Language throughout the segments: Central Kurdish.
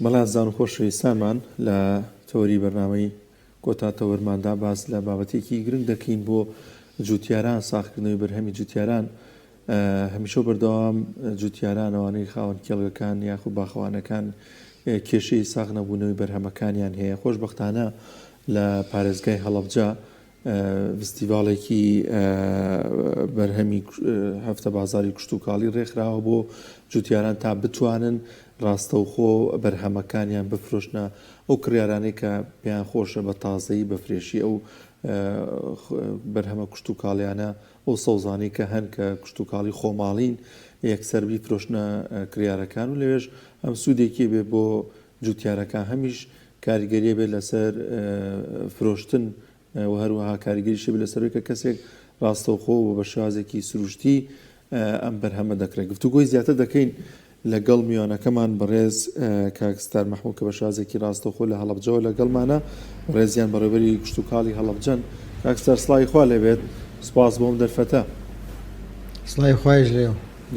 بەڵێزان و خۆشەویستانمان لە تەوەری بەرنامەی کۆتاتەوەرماندا باس لە بابەتێکی گرنگ دەکەین بۆ جوتیاران ساختکردنەوەی بەرهەمی جوتیاران هەمیشە بەردەوام جوتیارانەوانەی خاوەن کێڵگەکان یاخود باخەوانەکان کێشەی ساغ نەبوونەوەی بەرهەمەکانیان هەیە. خۆشبەختانە لە پارێزگای هەڵەبجە فستیڤاڵێکی بەرهەمی هەفتە بازاری کشت و کاڵی ڕێکخراوە بۆ جوتیاران تا بتوانن ڕاستەوخۆ بەرهەمەکانیان بفرۆشنە ئەو کڕیارانەی کە پێیان خۆشە بە تازەیی بە فرێشی ئەو بەرهەمە کشت و کاڵیانە ئەو سەوزانەی کە هەن کە کشت و کاڵی خۆماڵین یەکسەر بیفرۆشنە کڕیارەکان و لەوێش ئەم سوودێکی بێ بۆ جوتیارەکان هەمیش کاریگەریە بێت لەسەر فرۆشتن و هەروەها کاریگەریشە بێت لەسەرەوەی کە کەسێک ڕاستەوخۆ و بە شێوازێکی سروشتی ئەم بەرهەمە دەکرێت. گفتوگۆی زیاتر دەکەین لەگەڵ میوانەکەمان بەڕێز کاکستار مەحموود کە بە شازێکی ڕاستەوخۆ لە هەڵەبجەوە لەگەڵمانە ڕێزیان بەڕێوەری کشت و کاڵی هەڵەبجەن. کاکستار سڵای خوا لێبێت، سپاس بۆم دەرفەتە. سڵای خوایش لێ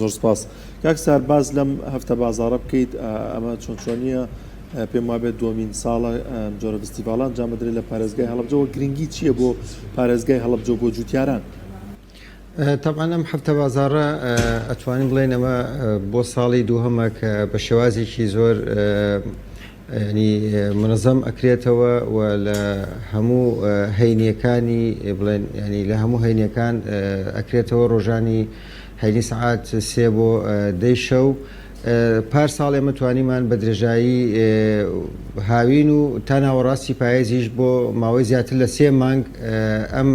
زۆر سپاس. کاکستار باز لەم هەفتە بازاڕە بکەیت، ئەمە چۆنیە پێم وابێت دومین ساڵە جۆرە فستیڤاڵان جامەدرێت لە پارێزگای هەڵەبجەوە. گرنگی چییە بۆ پارێزگای هەڵەبجە بۆ جوتیاران؟ طبعا ئەم هەفتە بازاڕە ئەتوانین بڵێن ئەمە بۆ ساڵی دووهەمە کە بە شێوازێکی زۆر ینی منەزەم ئەکرێتەوە و لە هەموو هەینیەکانی بڵێن ینی لە هەموو هەینیەکان ئەکرێتەوە ڕۆژانی هەینی سەعات 3 بۆ 10 شەو. پار ساڵ ئێمە توانیمان بە درێژایی هاوین و تا ناوەڕاستی پایێزیش بۆ ماوەی زیاتر لە 3 مانگ ئەم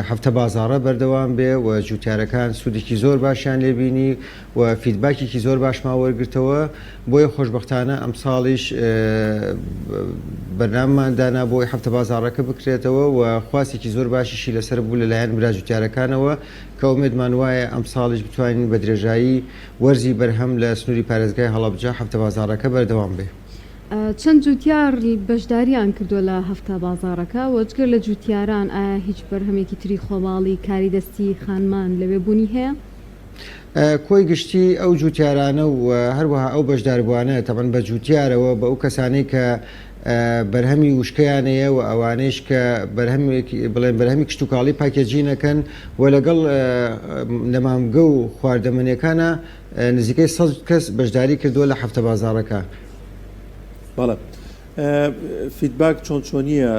هەفتە بازاڕە بەردەوام بێ و جوتیارەکان سوودێکی زۆر باشیان لێبینی و فیدباکێکی زۆر باشمان وەرگرتەوە. بۆیە خۆشبەختانە ئەم ساڵیش بەرنامماندانا بۆی هەفتە بازاڕەکە بکرێتەوە و خواسێکی زۆر باشیشی لەسەر بوو لەلایەن برا جوتیارەکانەوە کە ئومێدمان وایە ئەم ساڵیش بتوانین بە درێژایی وەرزی بەرهەم لە سنووری پارێزگای هەڵەبجە هەفتە بازاڕەکە بەردەوام بێ. چەند جوتیار بەشداریان کردووە لە هەفتە بازاڕەکە و جگەر لە جوتیاران ئایا هیچ بەرهەمێکی تری خۆماڵی کاری دەستی خانمان لەوێ بوونی هەیە؟ کۆی گشتی ئەو جوتیارانە و هەروەها ئەو بەشداربووانە تەبەن بە جوتیارەوە بە ئەو کەسانەی کە بەرهەمی وشکیانەیە و ئەوانەیش کە بڵێن بەرهەمی کشت و کاڵی پاکێجینەکەن و لەگەڵ نەمامگە و خواردەمەنیەکانە نزیکەی 100 کەس بەشداری کردووە لە هەفتە بازاڕەکە. بەڵێ فیدباک چۆنیە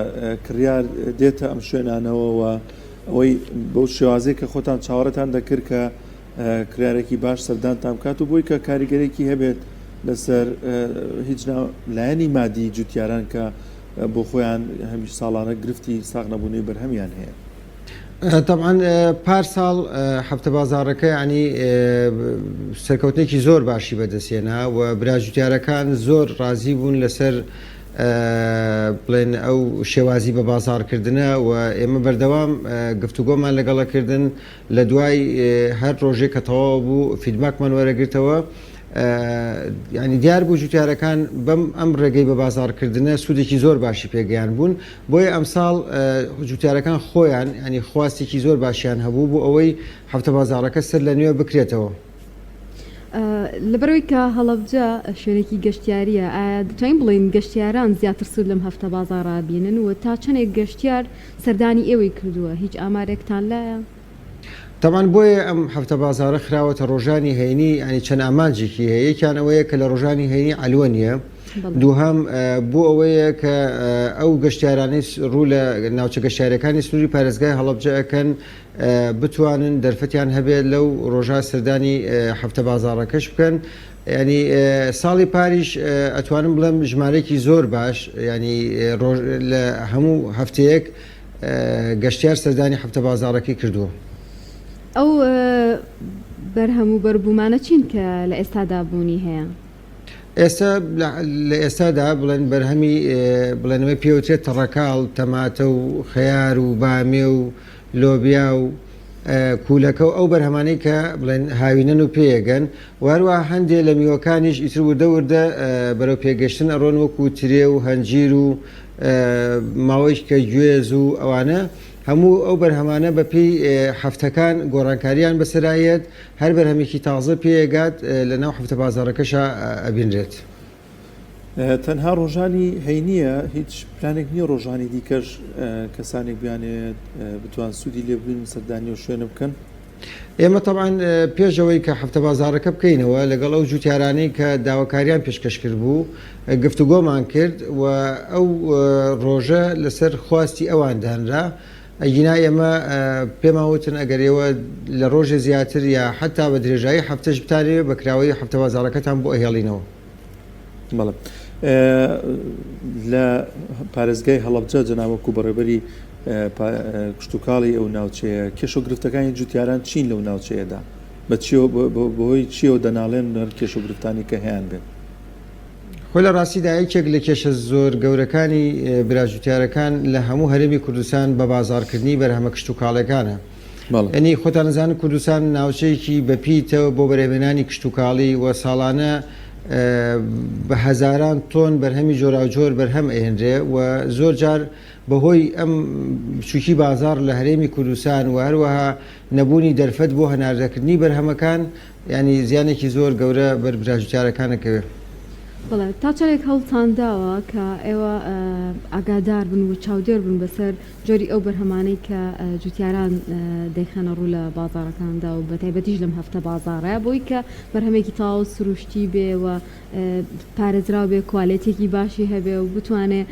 کڕیار دێتە ئەم شوێنانەوە و ئەوەی بەو شێوازەیە کە خۆتان چاوەڕێتان دەکرد کە کڕارێکی باش سەردانتان بکات و بۆی کە کاریگەرێکی هەبێت لەسەر هیچ لایەنی مادی جوتیاران کە بۆ خۆیان هەمیش ساڵانە گرفتی ساغ نەبوونەوەی بەرهەمیان هەیە؟ طبعا پار ساڵ هەفتە بازاڕەکە ینی سەرکەوتنێکی زۆر باشی بەدەستێنا و براجوتیارەکان زۆر ڕازی بوون لەسەر بڵێن ئەو شێوازی بە بازارکردنە و ئێمە بەردەوام گفتوگۆمان لەگەڵەکردن لە دوای هەر ڕۆژێک کە تەواو بوو فیدباکمان وەرەگرتەوە. ینی دیار بوو جوتیارەکان بەم ئەم ڕێگەی بە بازارکردنە سوودێکی زۆر باشی پێگەیان بوون. بۆیە ئەم ساڵ جوتیارەکان خۆیان ینی خواستێکی زۆر باشیان هەبوو بۆ ئەوەی هەفتە بازاڕەکە سەر لە نوێ بکرێتەوە. لەبەرەوەی کە هەڵەبجە شوێنێکی گەشتیاریە، ئایا دەتوانین بڵێن گەشتیاران زیاتر سوود لەم هەفتە بازاڕە بینن و تا چەندێک گەشتیار سەردانی ئێوەی کردووە؟ هیچ ئامارێکتان لایە؟ تەمان بۆیە ئەم هەفتە بازاڕە خراوەتە ڕۆژانی هەینی ئەنی چەند ئامانجێکی هەیە. یەکیان ئەوەیە کە لە ڕۆژانی هەینی ئەلوەنیە، دووهەم بۆ ئەوەیە کە ئەو گەشتیارانی ڕوو لە ناوچە گەشتیارەکانی سنووری پارێزگای هەڵەبجە ئەکەن بتوانن دەرفەتیان هەبێت لەو ڕۆژە سەردانی هەفتە بازاڕەکەش بکەن. ینی ساڵی پاریش ئەتوانم بڵێم ژمارەیەکی زۆر باش ینی لە هەموو هەفتەیەک گەشتیار سەردانی هەفتە بازاڕەکەی کردووە. ئەو بەرهەموو بەربوومانە چین کە لە ئێستادا بوونی هەیە؟ ئێستا لە ئێستادا بڵێن بەرهەمی بڵێنەوەی پێوترێت تەڕەکاڵ، تەماتە و خەیار و بامێ و لۆبیا و کولەکە و ئەو بەرهەمانەی کە بڵێن هاوینەن و پێیەگەن. واروە هەندێک لە میوەکانیش ئیتر وردە وردە بەرەو پێگەشتن ئەڕۆن وەکو ترێ و هەنجیر و ماوەیش کە گوێز و ئەوانە هەموو ئەو بەرهەمانە بەپێی هەفتەکان گۆڕانکاریان بەسەرایەت هەر بەرهەمێکی تازە پێگات لە ناو هەفتە بازاڕەکەشە ئەبینرێت. تەنها ڕۆژانی هەینیە هیچ پلانێک نییە ڕۆژانی دیکەش کەسانێک بیانێت بتوان سوودی لێ ببین سەردانی و شوێنە بکەن. ئێمە طبعاً پێشەوەی کە هەفتە بازارەکە بکەینەوە لەگەڵ ئەو جوتیارانەی کە داواکاریان پێشکەش کرد بوو گفتوگۆمان کرد و ئەو ڕۆژە لەسەر خواستی ئەوان دانرا. ئەگینا ئێمە پێماوتن ئەگەرەوە لە ڕۆژە زیاتر یا حتا بە درێژایی هەفتەش بتانێ بەکراوەی هەفتە بازارەکەتان بۆ ئەهێڵینەوە. بەڵێ لە پارێزگای هەڵەبجە جەناوەکو بەڕێبەری کشتتوکاڵی ئەو ناوچەیە کێش و گرفتەکانی جوتیاران چین لەو ناوچەیەدا بەهۆی چیەوە دەناڵێن نەر کێش و گرفتانی کە هەیەیان بێت. خۆی لە ڕاستیدا یەکێک لە کێشە زۆر گەورەکانی براژوتیارەکان لە هەموو هەرێمی کوردستان بە بازارکردنی بەرهەمە کشتتوکاڵەکانە. ئەنی خۆتان نزان کوردستان ناوچەیەکی بەپیتەوە بۆ بەرهێنانی کشتتوکاڵی و ساڵانە بە هەزاران تۆن بەرهەمی جۆراوجۆر بەرهەم ئەهێنرێ و زۆر جار بەهۆی ئەم شوکی بازار لە هەرێمی کوردستان و هەروەها نەبوونی دەرفەت بۆ هەناردەکردنی بەرهەمەکان ینی زیانێکی زۆر گەورە بەر براژوتیارەکانەکەوێ. بەڵێ تا چارێک هەڵتان داوە کە ئێوە ئاگادار بن و چاودێر بن بەسەر جۆری ئەو بەرهەمانەی کە جوتیاران دەیخەنە ڕوو لە بازارەکاندا و بەتایبەتیش لەم هەفتە بازارە بۆی کە بەرهەمێکی تاو سروشتی بێ و پارێزراو بێ کوالێتێکی باشی هەبێ و بتوانێت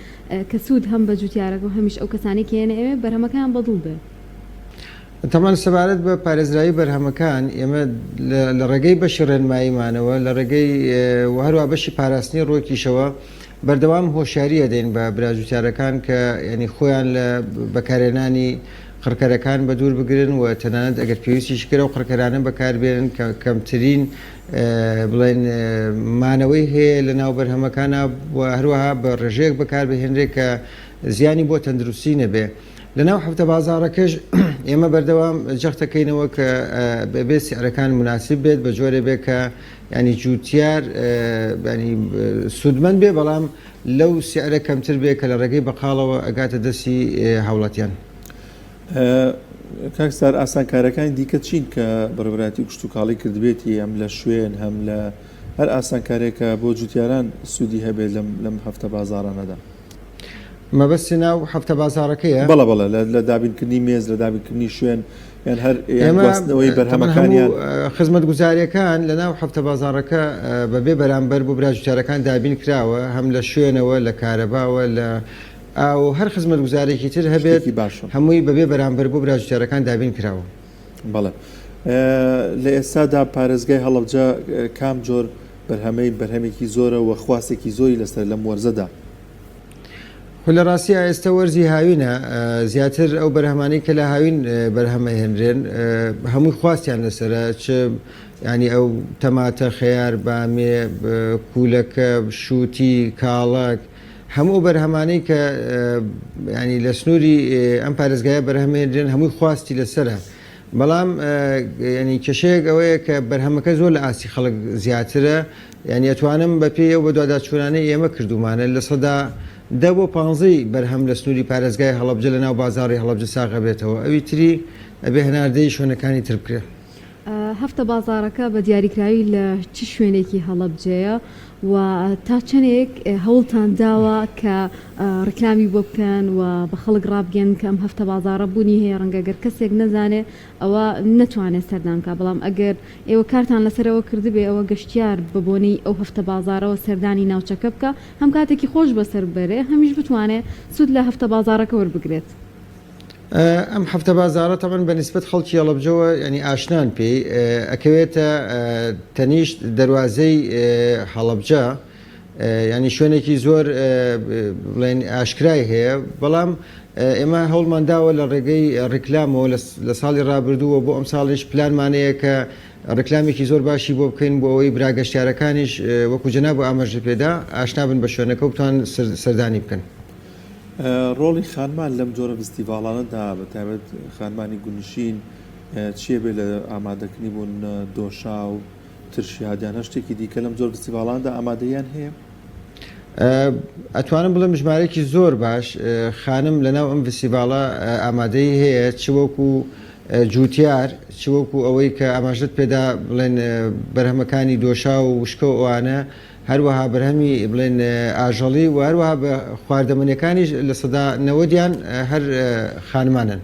کە سوود هەم بە جوتیارەکە و هەمیش ئەو کەسانی کێنە ئێوێ بەرهەمەکان بەدڵ بێ. تەمان سەبارەت بە پارێزرایی بەرهەمەکان ئێمە لە ڕێگەی بەشی ڕێنماییمانەوە لە ڕێگەی هەروە بەشی پاراستنی ڕۆکیشەوە بەردەوام هۆشیاریە دێن بە براژوتیارەکان کە ینی خۆیان لە بەکارێنانی قڕکەرەکان بە دوور بگرن و تەنانەت ئەگەر پێویستی شکرە و قڕکەرانە بەکاربێنن کە کەمترین بڵێن مانەوەی هەیە لە ناو بەرهەمەکانە و هەروەها بە ڕێژەیەک بەکاربهێنرێت کە زیانی بۆ تەندروستی نەبێ. لە ناو هەفتە بازارەکەش ئێمە بەردەوام جەختەکەینەوە کە بێ سیعرەکان مناسب بێت بە جۆرە بێ کە ینی جوتیار سوودمەند بێ بەڵام لەو سیعرە کەمتر بێ کە لە ڕێگەی بەقاڵەوە ئەگاتە دەستی هاوڵاتیان. کاکسار ئاسانکارەکانی دیکە چین کە بەڕێوەبەتی کشتتوکاڵی کردبێتی ئەم لە شوێن هەم لە هەر ئاسانکارێکە بۆ جوتیاران سوودی هەبێت لەم هەفتە بازارانەدا. مەبەستی ناو هەفتە بازارەکەیە بەڵە لە دابینکردنی مێز لە دابینکردنی شوێن یان هەر ئەوەی بەرهەمەکانیان خزمەت گوزاریەکان لە ناو هەفتە بازارەکە بەبێ بەرامبەر بۆ براژوتیارەکان دابین کراوە هەم لە شوێنەوە لە کارەباوە لە ئاو هەر خزمەت گوزارێکی تر هەبێت هەمووی بەبێ بەرامبەر بۆ براژوتیارەکان دابین کراوە. بەڵێ لە ئێستادا پارێزگای هەڵەبجە کام جۆر بەرهەمێکی زۆرە و خواستێکی زۆری لەسەر لەم وەرزەدا. لە ڕاستی ئێستا وەرزی هاوینە زیاتر ئەو بەرهەمانی کە لە هاوین بەرهەمە هێنرێن هەمووی خواستیان لەسرە چ ینی ئەو تەماتە خەیار بامێ کولەکە شووتی کاڵک هەموو بەرهەمانەی کە ینی لە سنووری ئەم پارێزگایە بەرهەمێنرێن هەمووی خواستی لەسرە. بەڵام ینی کێشەیەک ئەوەیە کە بەرهەمەکە زۆر لە ئاستی خەڵک زیاترە ینی ئەتوانم بەپێ ئەو بە دوواداچوونانەی ئێمە کردومانە لە سەدا 10 بۆ 15 بەرهەم لە سنووری پارێزگای هەڵەبجە لە ناو بازاری هەڵەبجە ساغە بێتەوە ئەوی تری ئەبێ هەناردەی شوێنەکانی تر بکرێ. هەفتە بازارەکە بە دیاریکراوی لە چ شوێنێکی هەڵەبجەیە و تا چەندێک هەوڵتان داوە کە ڕکلامی بۆ بکەن و بە خەڵک ڕابگەن کە ئەم هەفتە بازارە بوونی هەیە ڕەنگەگەر کەسێک نەزانێ ئەوە نەتوانێت سەردانکە بەڵام ئەگەر ئێوە کارتان لەسەرەوە کردبێ ئەوە گەشتیار ببوونی ئەو هەفتە بازارەوە سەردانی ناوچەکە بکە هەم کاتێکی خۆش بەسەر بەرێ هەمیش بتوانێت سوود لە هەفتە بازارەکە وەربگرێت. ئەم هەفتە بازارە تەمەن بە نسبەت خەڵکی هەڵەبجەوە ینی ئاشنان پێی ئەکەوێتە تەنیشت دەواازەی هەڵەبجە ینی شوێنێکی زۆر بڵێن ئاشکرای هەیە بەڵام ئێمە هەوڵمانداوە لە ڕێگەی ڕیکلامەوە لە ساڵی ڕابردووە بۆ ئەم ساڵیش پلانمانەیە کە ڕێکلامێکی زۆر باشی بۆ بکەین بۆ ئەوەی براگەشتیارەکانیش وەکو جەناب بۆ ئاماژە پێدا ئاشنا بن بە شوێنەکە و بتوان سەردانی بکەن. ڕۆڵی خانمان لەم جۆرە فستیڤاڵانەدا بەتایبەت خانمانی گونشین چیە بێ لە ئامادەکردنی بوون دۆشا و ترشیادیانە شتێکی دیکە لەم جۆر فستیڤاڵاندا ئامادەیان هەیە؟ ئەتوانم بڵێم ژمارەیەکی زۆر باش خانم لەناو ئەم فستیڤاڵە ئامادەی هەیە چ وەکو جوتیار چ وەکو ئەوەی کە ئاماژت پێدا بڵێن بەرهەمەکانی دۆشا و وشکە و ئەوانە هەروەها بەرهەمی بڵێن ئاژەڵی و هەروەها بە خواردەمەنیەکانی لە سەدا 90یان هەر خانمانن.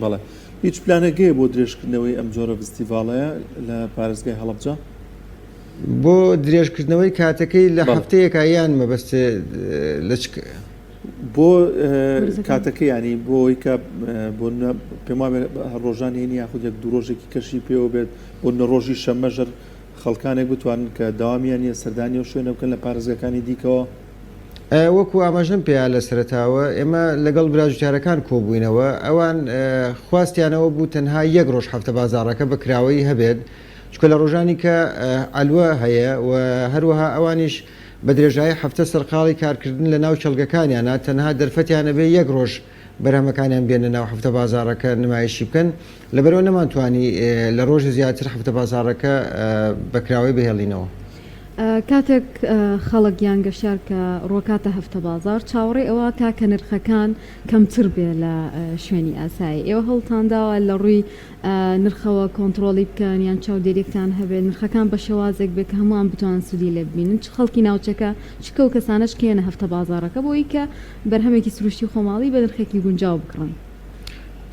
بەڵێ هیچ پلانەگەیە بۆ درێژکردنەوەی ئەم جۆرە فستیڤاڵەیە لە پارێزگای هەڵەبجە؟ بۆ درێژکردنەوەی کاتەکەی لە هەفتەیەکە یان مەبەستێ لە بۆ کاتەکە ینی بۆی کە بۆ پێم وایە ڕۆژانی هێنی یاخود یەک دوو ڕۆژێکی کەشی پێوە بێت بۆ ڕۆژی شەمەژەر خەڵکانێک بتوانن کە داوامیان نیە سەردانی و شوێنە بکەن لە پارێزگەکانی دیکەوە. وەکو ئاماژەم پێیا لە سەرەتاوە ئێمە لەگەڵ براژوتارەکان کۆبووینەوە ئەوان خواستیانەوە بوو تەنها یەک ڕۆژ هەفتە بازاڕەکە بەکراوەی هەبێت چکە لە ڕۆژانی کە ئەلوە هەیە و هەروەها ئەوانیش بە درێژایی هەفتە سەرقاڵی کارکردن لە ناو چەلگەکانیانە تەنها دەرفەتیانە بێ یەک ڕۆژ بەرهەمەکانیان بێنە ناو هەفتە بازاڕەکە نمایشی بکەن لەبەرەوە نەمانتوانی لە ڕۆژی زیاتر هەفتە بازاڕەکە بەکراوەی بهێڵینەوە. کاتێک خەڵک یان گەشار کە ڕۆکاتە هەفتە بازار چاوەڕێ ئەوە کاکە نرخەکان کەمتر بێ لە شوێنی ئاسایی ئێوە هەڵتانداوە لە ڕووی نرخەوە کۆنتترۆلی بکەن یان چاودێریەکان هەبێت نرخەکان بە شێوازێک بێت کە هەمووان بتوان سوودی لێ ببینن چ خەڵکی ناوچەکە چکە و کەسانش کێنە هەفتە بازارەکە بۆی کە بەرهەمێکی سروشتی خۆماڵی بە نرخێکی گونجاو بکڕن.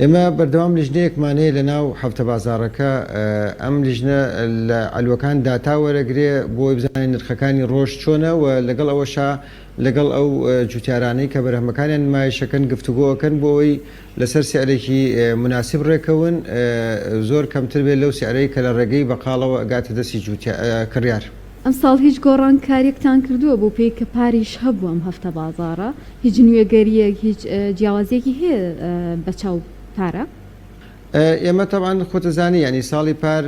ئێمە بەردەوام لیژنەیەکمانەیە لە ناو هەفتە بازارەکە ئەم لیژنە لە ئەلوەکان داتا وەرەگرێ بۆی بزانین نرخەکانی ڕۆژ چۆنە و لەگەڵ ئەوەشا لەگەڵ ئەو جوتیارانەی کە بەرهەمەکانیان نمایشەکەن گفتوگۆکەن بۆەوەی لەسەر سیارێکی مناسب ڕێکەون زۆر کەمتر بێت لەو سیارەی کە لە ڕێگەی بەقاڵەوە ئەگاتە دەستی کڕیار. ئەم ساڵ هیچ گۆڕانکاریەکتان کردووە بۆ پێی کە پاریش هەبوو ئەم هەفتە بازارە هیچ نوێگەریەک هیچ جیاوازیەکی هەیە بەچاو پارە؟ ئێمە تەوان خۆتەزانی ینی ساڵی پار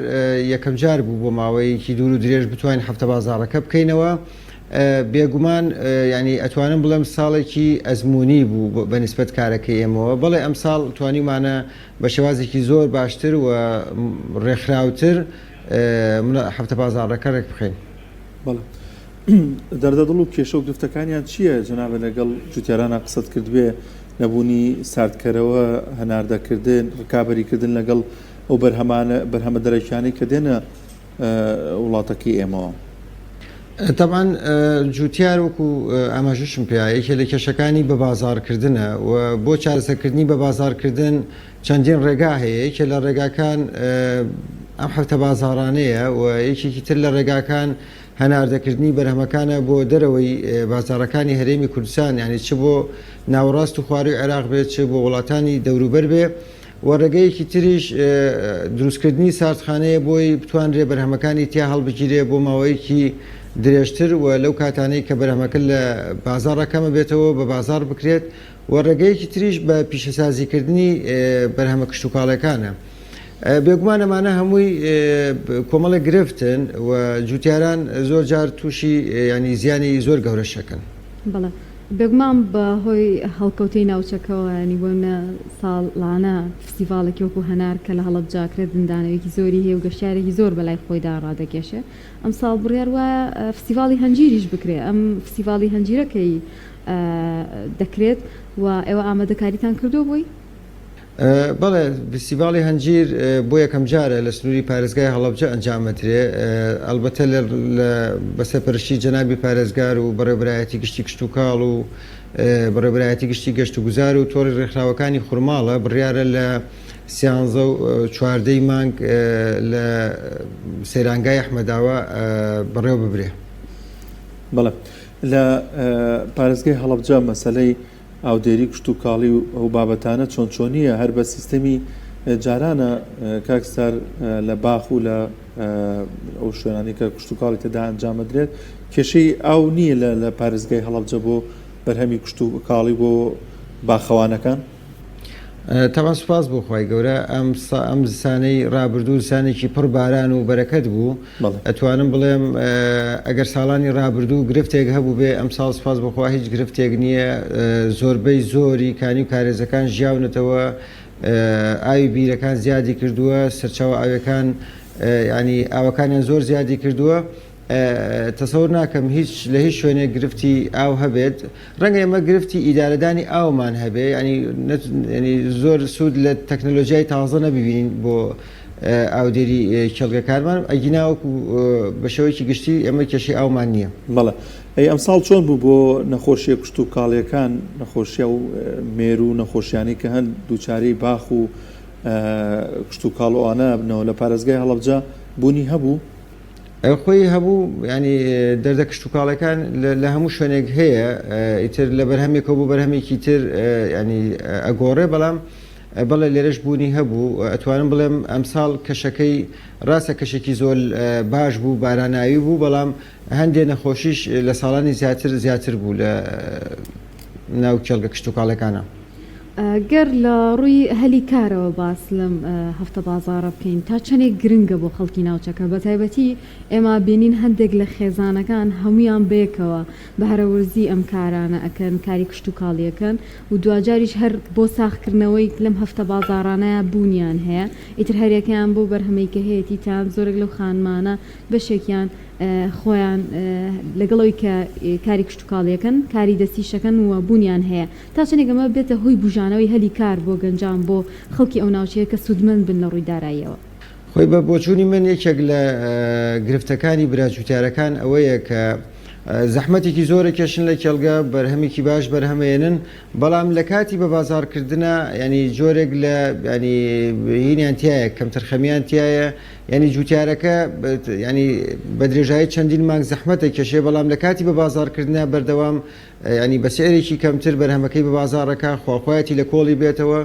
یەکەم جار بوو بۆ ماوەیەکی دوور و درێژ بتوانین هەفتە بازارەکە بکەینەوە بێگومان ینی ئەتوانم بڵێم ساڵێکی ئەزمموی بوو بە نسبەت کارەکەی ئێمەوە بەڵێ ئەم ساڵ توانیمانە بە شێوازێکی زۆر باشتر و ڕێکخراوتر هەفتە بازارەکە ڕێک بخەین. بەڵێ دەردەدڵ و کێشە و گفتەکانیان چییە جەنابە لەگەڵ جوتیارانە قسەت کردوێ نەبوونی ساردکەرەوە هەناردەکردن ڕکابەریکردن لەگەڵ ئەو بەرهەمە دەرەکیانی کە دێنە وڵاتەکەی ئێمەوە؟ تەبان جوتیار وەکو ئاماژەشم پێیەکێ لە کێشەکانی بە بازارکردنە و بۆ چارەسەرکردنی بە بازارکردن چەندین ڕێگا هەیە یەکێ لە ڕێگاکان ئەم هەفتە بازارانەیە و یەکێکی تر لە ڕێگاکان هەناردەکردنی بەرهەمەکانە بۆ دەرەوەی بازارەکانی هەرێمی کوردستان یعنی چ بۆ ناوەڕاست و خواری عێراق بێت چ بۆ وڵاتانی دەوروبەر بێ و ڕێگەیەکی تریش دروستکردنی ساردخانەیە بۆی بتوانرێ بەرهەمەکانی تیا هەڵبگیرێ بۆ ماوەیەکی درێژتر و لەو کاتانەی کە بەرهەمەکە لە بازارەکەمە بێتەوە بە بازار بکرێت و ڕێگەیەکی تریش بە پیشەسازیکردنی بەرهەمە کشتتوکاڵەکانە. بێگومان ئەمانە هەمووی کۆمەڵە گرفتن و جوتیاران زۆر جار تووشی ینی زیانی زۆر گەورە شەکەن. بەڵێ بێگومان بە هۆی هەڵکەوتەی ناوچەکەەوە نیبوونە ساڵانە فستیڤالێکی وەکو هەنار کە لە هەڵەبجاکرێت دندانەوەیکی زۆری هەیە و گەشتارێکی زۆر بەلای خۆیدا ڕادەکێشێ ئەم ساڵ بڕیار وایە فستیڤاڵی هەنجیریش بکرێت ئەم فستیڤاڵی هەنجیرەکەی دەکرێت و ئێوە ئامادەکاریتان کردو بووی؟ بەڵێ فستیڤاڵی هەنجیر بۆ یەکەم جارە لە سنووری پارێزگای هەڵەبجە ئەنجامەترێ ئەلبەتە بەسەرپەرشتی جەنابی پارێزگار و بەڕێوەبرایەتی گشتی کشتتوکاڵ و بەڕێوەبرایەتی گشتی گەشت و گوزار و تۆڕی ڕێکخراوەکانی خورماڵە بڕیارە لە 13 مانگ لە سەیرانگای ئەحمەداوە بەڕێوە ببرێ. بەڵێ لە پارێزگای هەڵەبجە مەسەلەی ئاودێری کشتتوکاڵی و ئەو بابەتانە چۆنچۆنیە هەر بە سیستەمی جارانە کاکستار لە باخ و لە ئەو شوێنانی کە کشتتوکاڵی تێدا ئەنجامەدرێت کێشەی ئاو نییە لە پارێزگای هەڵەبجە بۆ بەرهەمی کشتتوکاڵی بۆ باخەوانەکان؟ تاوان سوپاس بۆ خی گەورە ئەم زستانەی ڕابردوو زستانێکی پڕ باران و بەرەکەت بوو ئەتوانم بڵێم ئەگەر ساڵانی ڕابردوو گرفتێک هەبوو بێ ئەم ساڵ سپاس بخوا هیچ گرفتێک نییە زۆربەی زۆری کانی و کارێزەکان ژیاونەتەوە ئاوی بیرەکان زیادی کردووە سەرچاوە ئاوەکان ینی ئاوەکانیان زۆر زیادی کردووە تەسەور ناکەم هیچ لە هیچ شوێنێک گرفتی ئاو هەبێت ڕەنگە ئێمە گرفتی ئیدارەدانی ئاومان هەبێ ینی زۆر سوود لە تەکنۆلۆژیای تازە نەبیبینین بۆ ئاودێری کێڵگەکانمان ئەگیناوەکو بە شێوەیەکی گشتی ئەمە کێشەی ئاومان نییە. بەڵێ ئەی ئەمساڵ چۆن بوو بۆ نەخۆشیە کوشت و کاڵیەکان نەخۆشیە و مێر و نەخۆشیانی کە هەند دووچارەی باخ و کوشت و کاڵۆوانە بنەوە لە پارێزگای هەڵەبجە بوونی هەبوو؟ خۆی هەبوو ینی دەردە کشت و کاڵەکان لە هەموو شوێنێک هەیە ئیتر لە بەرهەمێکەوە بۆ بەرهەمێکی تر ینی ئەگۆڕێ بەڵام بەڵێ لێرەش بوونی هەبوو ئەتوانم بڵێم ئەمساڵ کەشەکەی ڕاستە کەشێکی زۆر باش بوو باراناوی بوو بەڵام هەندێ نەخۆشیش لە ساڵانی زیاتر بوو لە ناو کێڵگە کشت و کاڵەکانە. گەر لە ڕووی هەلی کارەوە باس لەم هەفتە بازارە بکەین تا چەندێک گرنگە بۆ خەڵکی ناوچەکە بە تایبەتی ئێمە بینین هەندێک لە خێزانەکان هەمویان بێکەوە بە هەرەوەرزی ئەم کارانە ئەکەن کاری کشت و کاڵیەکەن و دوجاریش هەر بۆ ساختکردنەوەی لەم هەفتە بازارانەیە بوونیان هەیە ئیتر هەرێکیان بۆ بەرهەمەیکە هەیەی تا زۆرێک لەو خانمانە بەشێکیان خۆیان لەگەڵەوەی کە کاری کشت و کاڵیەکەن کاری دەستیشەکەن و بوونیان هەیە تا چەندێک ئەمە بێتە هۆی بژانەوەی هەلی کار بۆ گەنجان بۆ خەڵکی ئەو ناوچەیە کە سوودمەند بن لە ڕووی داراییەوە. خۆی بە بۆچوونی من یەکێک لە گرفتەکانی براجوتارەکان ئەوەیە کە زەحمەتێکی زۆرە کێشن لە کێڵگە بەرهەمێکی باش بەرهەمێنن بەڵام لە کاتی بە بازارکردنە ینی جۆرێک لە ینی هینیان تایە کەم تەرخەمیان تایە ینی جوتیارەکە ینی بە درێژایی چەندین مانگ زەحمەتە کێشێ بەڵام لە کاتی بە بازارکردنە بەردەوام ینی بە سعرێکی کەمتر بەرهەمەکەی بە بازارەکە خواخوایەتی لە کۆڵی بێتەوە.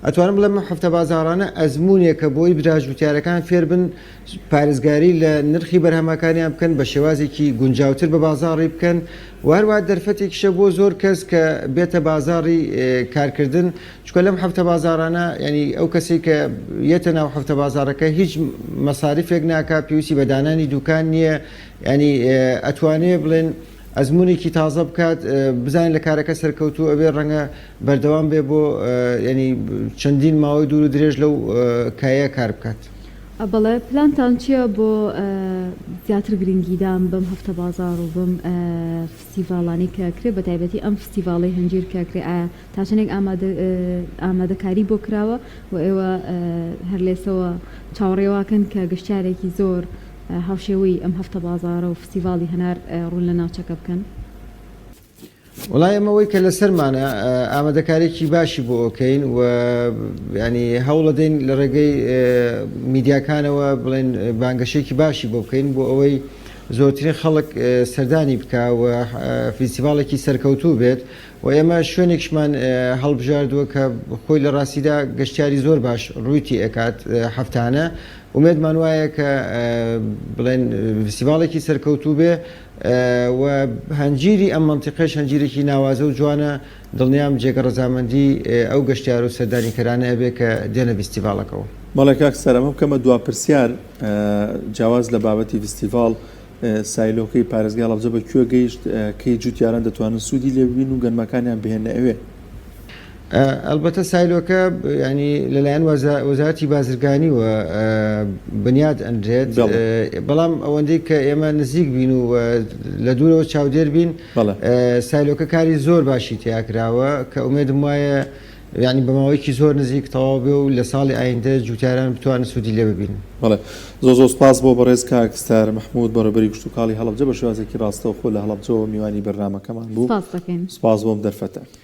ئەتوانم بڵێم هەفتە بازارانە ئەزمونێکە بۆی براژوتیارەکان فێر بن پارێزگاری لە نرخی بەرهەمەکانیان بکەن بە شێوازێکی گونجاوتر بە بازاڕی بکەن و هەروە دەرفەتێکیشە بۆ زۆر کەس کە بێتە بازاڕی کارکردن چکە لەم هەفتە بازارانە ینی ئەو کەسی کە یەتە ناو هەفتە بازارەکە هیچ مەساریفێک ناکا پێویستی بە دانانی دوکان نییە ینی ئەتوانێ بڵێن ئەزمونێکی تازە بکات بزانین لە کارەکە سەرکەوتو ئەبێ ڕەنگە بەردەوام بێ بۆ ینی چەندین ماوەی دوور و درێژ لەو کایە کار بکات. بەڵێ پلانتان چییە بۆ زیاتر گرنگیدان بەم هەفتە بازار و بم فستیڤالانی کەکرێ بە تایبەتی ئەم فستیڤاڵی هەنجیر کەکرێ ئایا تا چەندێک ئامادەکاری بۆ کراوە و ئێوە هەر لێسەوە چاوەڕێواکەن کە گەشتارێکی زۆر هاوشێوەی ئەم هەفتە بازارە و فستیڤاڵی هەنار ڕوون لە ناوچەکە بکەن؟ وڵای ئەمەوەی کە لەسەرمانە ئامادەکارێکی باشی بۆ ئۆکەین و ینی هەوڵە دەین لە ڕێگەی میدیاکانەوە بڵێن بانگەشێکی باشی بۆ بکەین بۆ ئەوەی زۆرترین خەڵک سەردانی بکە و فستیڤاڵێکی سەرکەوتوو بێت و ئێمە شوێنێکشمان هەڵبژاردووە کە خۆی لە ڕاستیدا گەشتیاری زۆر باش ڕوویتی ئەکات هەفتانە ومێدمان وایە کە بڵێن فستیڤاڵێکی سەرکەوتوو بێ و هەنجیری ئەم منتیقەش هەنجیرێکی ناوازە و جوانە دڵنیام جێگە ڕەزامەندی ئەو گەشتیار و سەردانیکەرانە ئەبێ کە دێنە فستیڤاڵەکەەوە. بەڵێ کاک سەرەمە بکەمە دوا پرسیار جیاواز لە بابەتی فستیڤاڵ سایلۆکەی پارێزگای هەڵەبجە بە کوێ گەیشت کەی جوتیاران دەتوانن سوودی لێ ببین و گەنمەکانیان بهێنە ئەوێ؟ ئەلبەتە سایلۆکە ینی لەلایەن وەزارەتی بازرگانی و بنیاد ئەندرێت بەڵام ئەوەندەی کە ئێمە نزیک بین و لە دوورەوە چاودێر بین سایلۆکە کاری زۆر باشی تیاکراوە کە ئومێدم وایە ینی بەماوەیەکی زۆر نزیک تەواو بێ و لە ساڵی ئایندە جوتیاران بتوانن سوودی لێ ببین. بەڵێ زۆر سپاس بۆ بەڕێز کاک ستار مەحموود بەڕێبەری کشت و کاڵی هەڵەبجە بە شێوازێکی ڕاستەوخۆ لە هەڵەبجەوە میوانی بەرنامەکەمان بوو. سپاس دەکەین. سپاس بۆم دەرفەتە.